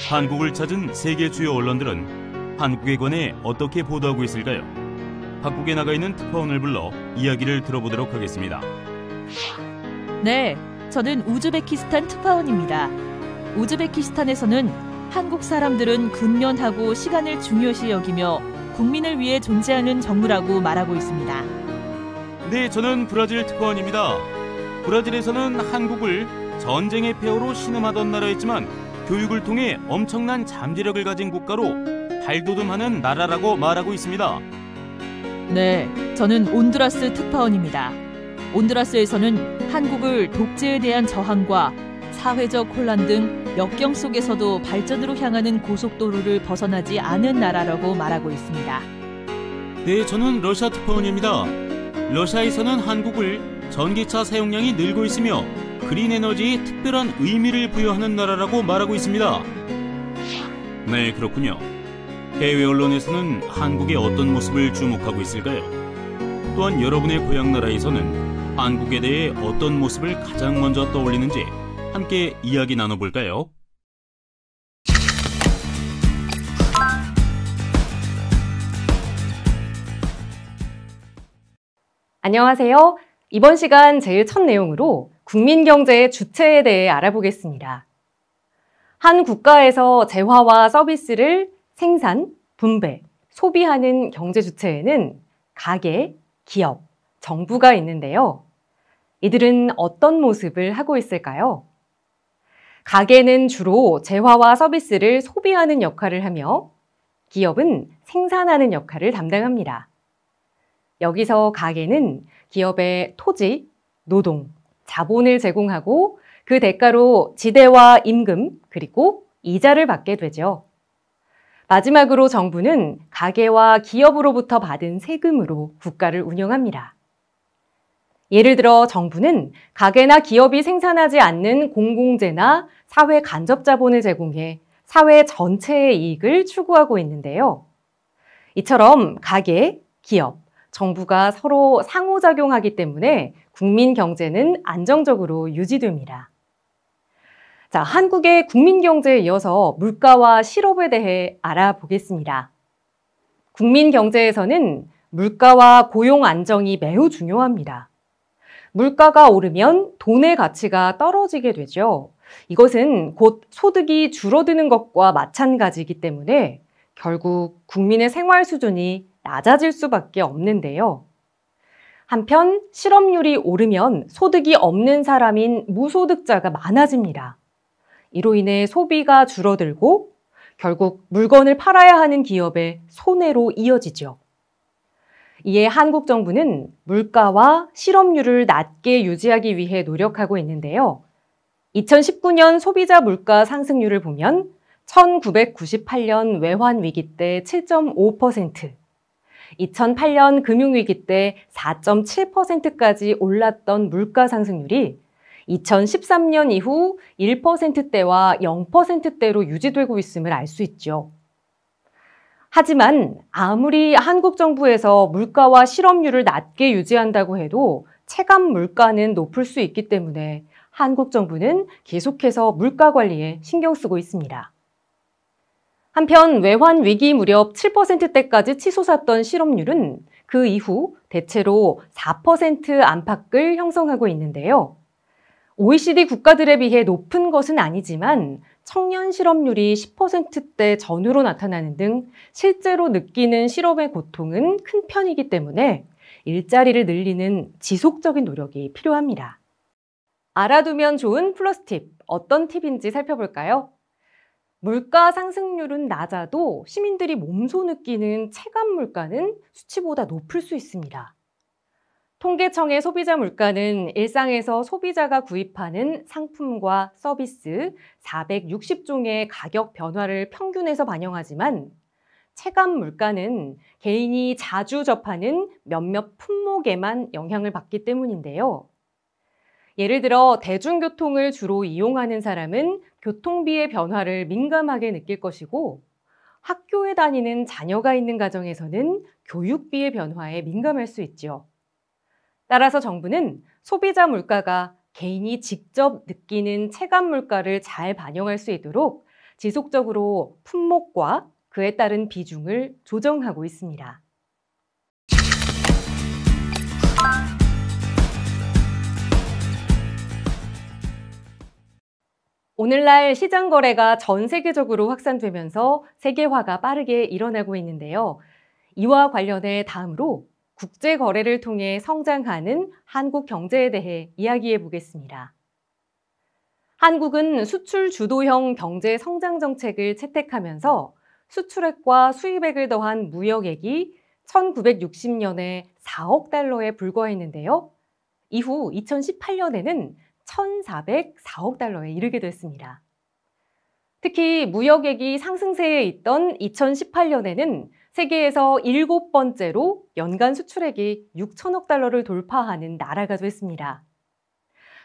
한국을 찾은 세계 주요 언론들은 한국에 관해 어떻게 보도하고 있을까요? 각국에 나가 있는 특파원을 불러 이야기를 들어보도록 하겠습니다. 네, 저는 우즈베키스탄 특파원입니다. 우즈베키스탄에서는 한국 사람들은 근면하고 시간을 중요시 여기며 국민을 위해 존재하는 정부라고 말하고 있습니다. 네, 저는 브라질 특파원입니다. 브라질에서는 한국을 전쟁의 폐허로 신음하던 나라였지만 교육을 통해 엄청난 잠재력을 가진 국가로 발돋움하는 나라라고 말하고 있습니다. 네, 저는 온두라스 특파원입니다. 온두라스에서는 한국을 독재에 대한 저항과 사회적 혼란 등 역경 속에서도 발전으로 향하는 고속도로를 벗어나지 않은 나라라고 말하고 있습니다. 네, 저는 러시아 특파원입니다. 러시아에서는 한국을 전기차 사용량이 늘고 있으며 그린 에너지에 특별한 의미를 부여하는 나라라고 말하고 있습니다. 네, 그렇군요. 해외 언론에서는 한국의 어떤 모습을 주목하고 있을까요? 또한 여러분의 고향 나라에서는 한국에 대해 어떤 모습을 가장 먼저 떠올리는지 함께 이야기 나눠볼까요? 안녕하세요. 이번 시간 제일 첫 내용으로 국민 경제의 주체에 대해 알아보겠습니다. 한 국가에서 재화와 서비스를 생산, 분배, 소비하는 경제 주체에는 가계, 기업, 정부가 있는데요. 이들은 어떤 모습을 하고 있을까요? 가계는 주로 재화와 서비스를 소비하는 역할을 하며 기업은 생산하는 역할을 담당합니다. 여기서 가계는 기업에 토지, 노동, 자본을 제공하고 그 대가로 지대와 임금 그리고 이자를 받게 되죠. 마지막으로 정부는 가계와 기업으로부터 받은 세금으로 국가를 운영합니다. 예를 들어 정부는 가계나 기업이 생산하지 않는 공공재나 사회 간접 자본을 제공해 사회 전체의 이익을 추구하고 있는데요. 이처럼 가계, 기업, 정부가 서로 상호작용하기 때문에 국민 경제는 안정적으로 유지됩니다. 자, 한국의 국민 경제에 이어서 물가와 실업에 대해 알아보겠습니다. 국민 경제에서는 물가와 고용 안정이 매우 중요합니다. 물가가 오르면 돈의 가치가 떨어지게 되죠. 이것은 곧 소득이 줄어드는 것과 마찬가지이기 때문에 결국 국민의 생활 수준이 낮아질 수밖에 없는데요. 한편 실업률이 오르면 소득이 없는 사람인 무소득자가 많아집니다. 이로 인해 소비가 줄어들고 결국 물건을 팔아야 하는 기업의 손해로 이어지죠. 이에 한국 정부는 물가와 실업률을 낮게 유지하기 위해 노력하고 있는데요. 2019년 소비자 물가 상승률을 보면 1998년 외환위기 때 7.5%, 2008년 금융위기 때 4.7%까지 올랐던 물가 상승률이 2013년 이후 1%대와 0%대로 유지되고 있음을 알 수 있죠. 하지만 아무리 한국 정부에서 물가와 실업률을 낮게 유지한다고 해도 체감 물가는 높을 수 있기 때문에 한국 정부는 계속해서 물가 관리에 신경 쓰고 있습니다. 한편 외환 위기 무렵 7%대까지 치솟았던 실업률은 그 이후 대체로 4% 안팎을 형성하고 있는데요. OECD 국가들에 비해 높은 것은 아니지만 청년 실업률이 10%대 전후로 나타나는 등 실제로 느끼는 실업의 고통은 큰 편이기 때문에 일자리를 늘리는 지속적인 노력이 필요합니다. 알아두면 좋은 플러스 팁, 어떤 팁인지 살펴볼까요? 물가 상승률은 낮아도 시민들이 몸소 느끼는 체감 물가는 수치보다 높을 수 있습니다. 통계청의 소비자 물가는 일상에서 소비자가 구입하는 상품과 서비스 460종의 가격 변화를 평균해서 반영하지만 체감 물가는 개인이 자주 접하는 몇몇 품목에만 영향을 받기 때문인데요. 예를 들어 대중교통을 주로 이용하는 사람은 교통비의 변화를 민감하게 느낄 것이고 학교에 다니는 자녀가 있는 가정에서는 교육비의 변화에 민감할 수 있죠. 따라서 정부는 소비자 물가가 개인이 직접 느끼는 체감 물가를 잘 반영할 수 있도록 지속적으로 품목과 그에 따른 비중을 조정하고 있습니다. 오늘날 시장 거래가 전 세계적으로 확산되면서 세계화가 빠르게 일어나고 있는데요. 이와 관련해 다음으로 국제 거래를 통해 성장하는 한국 경제에 대해 이야기해 보겠습니다. 한국은 수출 주도형 경제 성장 정책을 채택하면서 수출액과 수입액을 더한 무역액이 1960년에 4억 달러에 불과했는데요. 이후 2018년에는 1,404억 달러에 이르게 됐습니다. 특히 무역액이 상승세에 있던 2018년에는 세계에서 7번째로 연간 수출액이 6천억 달러를 돌파하는 나라가 됐습니다.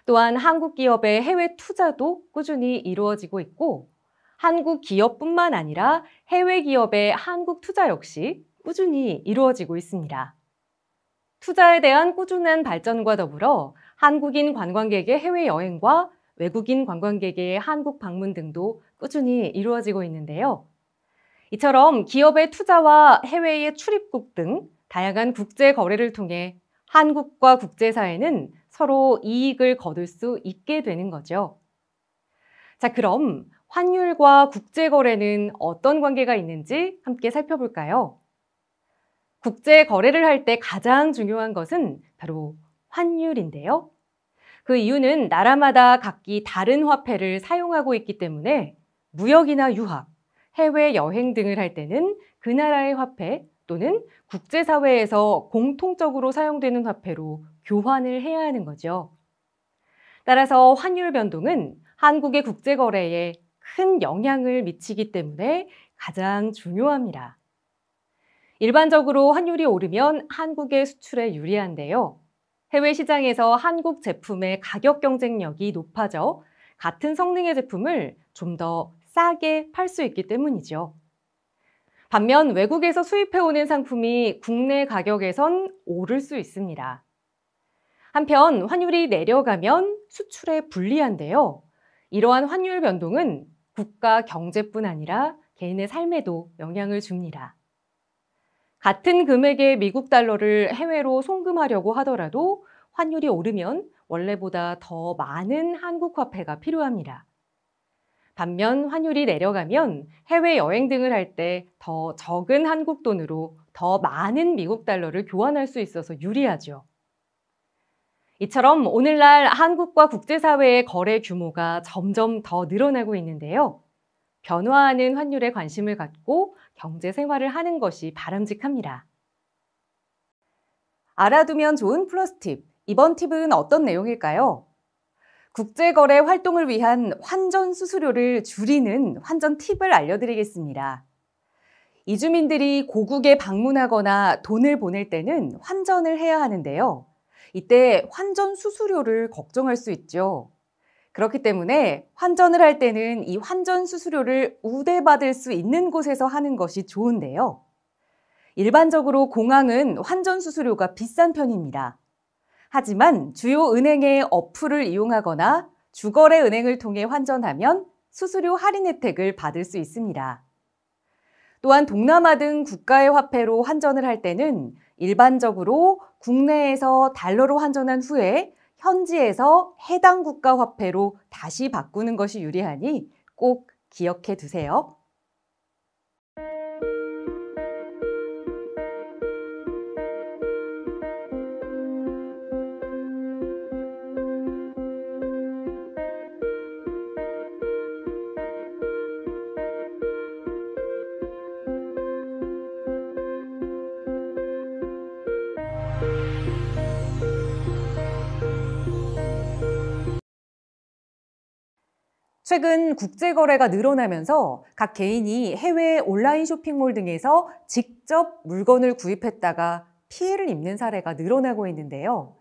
또한 한국 기업의 해외 투자도 꾸준히 이루어지고 있고 한국 기업뿐만 아니라 해외 기업의 한국 투자 역시 꾸준히 이루어지고 있습니다. 투자에 대한 꾸준한 발전과 더불어 한국인 관광객의 해외여행과 외국인 관광객의 한국 방문 등도 꾸준히 이루어지고 있는데요. 이처럼 기업의 투자와 해외의 출입국 등 다양한 국제 거래를 통해 한국과 국제사회는 서로 이익을 거둘 수 있게 되는 거죠. 자, 그럼 환율과 국제 거래는 어떤 관계가 있는지 함께 살펴볼까요? 국제 거래를 할 때 가장 중요한 것은 바로 환율인데요. 그 이유는 나라마다 각기 다른 화폐를 사용하고 있기 때문에 무역이나 유학, 해외 여행 등을 할 때는 그 나라의 화폐 또는 국제사회에서 공통적으로 사용되는 화폐로 교환을 해야 하는 거죠. 따라서 환율 변동은 한국의 국제거래에 큰 영향을 미치기 때문에 가장 중요합니다. 일반적으로 환율이 오르면 한국의 수출에 유리한데요. 해외 시장에서 한국 제품의 가격 경쟁력이 높아져 같은 성능의 제품을 좀 더 싸게 팔 수 있기 때문이죠. 반면 외국에서 수입해오는 상품이 국내 가격에선 오를 수 있습니다. 한편 환율이 내려가면 수출에 불리한데요. 이러한 환율 변동은 국가 경제뿐 아니라 개인의 삶에도 영향을 줍니다. 같은 금액의 미국 달러를 해외로 송금하려고 하더라도 환율이 오르면 원래보다 더 많은 한국 화폐가 필요합니다. 반면 환율이 내려가면 해외여행 등을 할 때 더 적은 한국 돈으로 더 많은 미국 달러를 교환할 수 있어서 유리하죠. 이처럼 오늘날 한국과 국제사회의 거래 규모가 점점 더 늘어나고 있는데요. 변화하는 환율에 관심을 갖고 경제 생활을 하는 것이 바람직합니다. 알아두면 좋은 플러스 팁. 이번 팁은 어떤 내용일까요? 국제거래 활동을 위한 환전 수수료를 줄이는 환전 팁을 알려드리겠습니다. 이주민들이 고국에 방문하거나 돈을 보낼 때는 환전을 해야 하는데요. 이때 환전 수수료를 걱정할 수 있죠. 그렇기 때문에 환전을 할 때는 이 환전 수수료를 우대받을 수 있는 곳에서 하는 것이 좋은데요. 일반적으로 공항은 환전 수수료가 비싼 편입니다. 하지만 주요 은행의 어플을 이용하거나 주거래 은행을 통해 환전하면 수수료 할인 혜택을 받을 수 있습니다. 또한 동남아 등 국가의 화폐로 환전을 할 때는 일반적으로 국내에서 달러로 환전한 후에 현지에서 해당 국가 화폐로 다시 바꾸는 것이 유리하니 꼭 기억해 두세요. 최근 국제거래가 늘어나면서 각 개인이 해외 온라인 쇼핑몰 등에서 직접 물건을 구입했다가 피해를 입는 사례가 늘어나고 있는데요.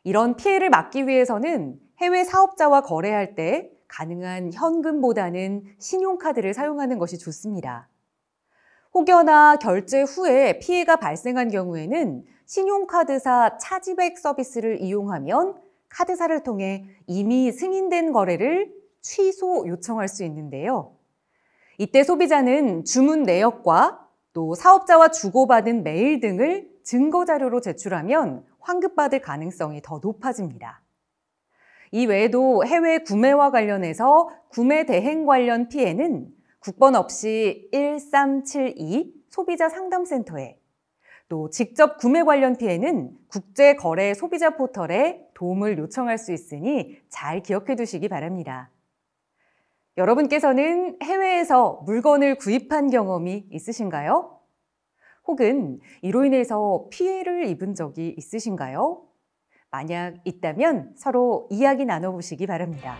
이런 피해를 막기 위해서는 해외 사업자와 거래할 때 가능한 현금보다는 신용카드를 사용하는 것이 좋습니다. 혹여나 결제 후에 피해가 발생한 경우에는 신용카드사 차지백 서비스를 이용하면 카드사를 통해 이미 승인된 거래를 취소 요청할 수 있는데요. 이때 소비자는 주문 내역과 또 사업자와 주고받은 메일 등을 증거 자료로 제출하면 환급받을 가능성이 더 높아집니다. 이 외에도 해외 구매와 관련해서 구매 대행 관련 피해는 국번 없이 1372 소비자 상담센터에, 또 직접 구매 관련 피해는 국제거래 소비자 포털에 도움을 요청할 수 있으니 잘 기억해 두시기 바랍니다. 여러분께서는 해외에서 물건을 구입한 경험이 있으신가요? 혹은 이로 인해서 피해를 입은 적이 있으신가요? 만약 있다면 서로 이야기 나눠보시기 바랍니다.